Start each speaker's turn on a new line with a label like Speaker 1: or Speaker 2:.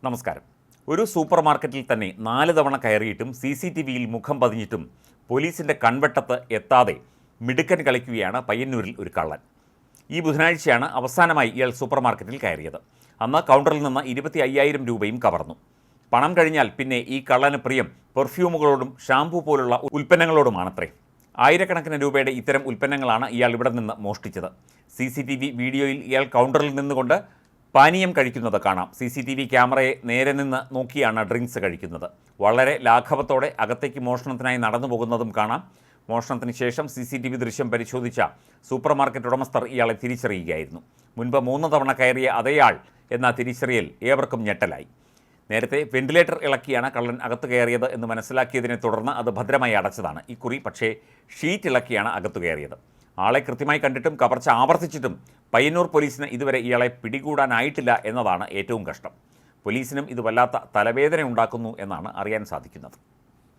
Speaker 1: നമസ്കാരം. ഒരു സൂപ്പർ മാർക്കറ്റിൽ തന്നെ 4 തവണ കയറിയിട്ടും CCTVയിൽ മുഖം പതിഞ്ഞിട്ടും പോലീസിൻ്റെ കൺവെട്ടത്ത് എത്താതെ മിടുക്കൻ കളിക്കുകയാണ് പയ്യന്നൂരിൽ ഒരു കള്ളൻ. ഈ ബുധനാഴ്ചയാണ് അവസാനമായി ഇയാൾ സൂപ്പർ മാർക്കറ്റിൽ കയറിയത്. അന്ന് കൗണ്ടറിൽ നിന്ന് 25,000 രൂപയും കവർന്നു. പണം കഴിഞ്ഞാൽ പിന്നെ ഈ കള്ളന് പ്രിയം പെർഫ്യൂമുകളോടും ഷാംപൂ പോലുള്ള ഉൽപ്പന്നങ്ങളോടുമാണത്രേ. ആയിരക്കണക്കിന് രൂപയുടെ ഇത്തരം ഉൽപ്പന്നങ്ങളാണ് ഇയാൾ ഇവിടെ നിന്ന് മോഷ്ടിച്ചത്. CCTV വീഡിയോയിൽ ഇയാൾ കൗണ്ടറിൽ നിന്നുകൊണ്ട് പാനീയം കഴിക്കുന്നത് കാണാം. CCTV ക്യാമറയെ നേരെ നിന്ന് നോക്കിയാണ് ഡ്രിങ്ക്സ് കഴിക്കുന്നത്. വളരെ ലാഘവത്തോടെ അകത്തേക്ക് മോഷണത്തിനായി നടന്നു പോകുന്നതും കാണാം. മോഷണത്തിന് ശേഷം CCTV ദൃശ്യം പരിശോധിച്ച സൂപ്പർ മാർക്കറ്റ് ഉടമസ്ഥർ ഇയാളെ തിരിച്ചറിയുകയായിരുന്നു. മുൻപ് 3 തവണ കയറിയ അതേയാൾ എന്ന തിരിച്ചറിയൽ ഏവർക്കും ഞെട്ടലായി. നേരത്തെ വെന്റിലേറ്റർ ഇളക്കിയാണ് കള്ളൻ അകത്ത് കയറിയത് എന്ന് മനസ്സിലാക്കിയതിനെ തുടർന്ന് അത് ഭദ്രമായി അടച്ചതാണ്. ഇക്കുറി പക്ഷേ ഷീറ്റ് ഇളക്കിയാണ് അകത്തു കയറിയത്. ആളെ കൃത്യമായി കണ്ടിട്ടും കവർച്ച ആവർത്തിച്ചിട്ടും പയ്യന്നൂർ പോലീസിന് ഇതുവരെ ഇയാളെ പിടികൂടാനായിട്ടില്ല എന്നതാണ് ഏറ്റവും കഷ്ടം. പോലീസിനും ഇത് വല്ലാത്ത തലവേദന ഉണ്ടാക്കുന്നു എന്നാണ് അറിയാൻ സാധിക്കുന്നത്.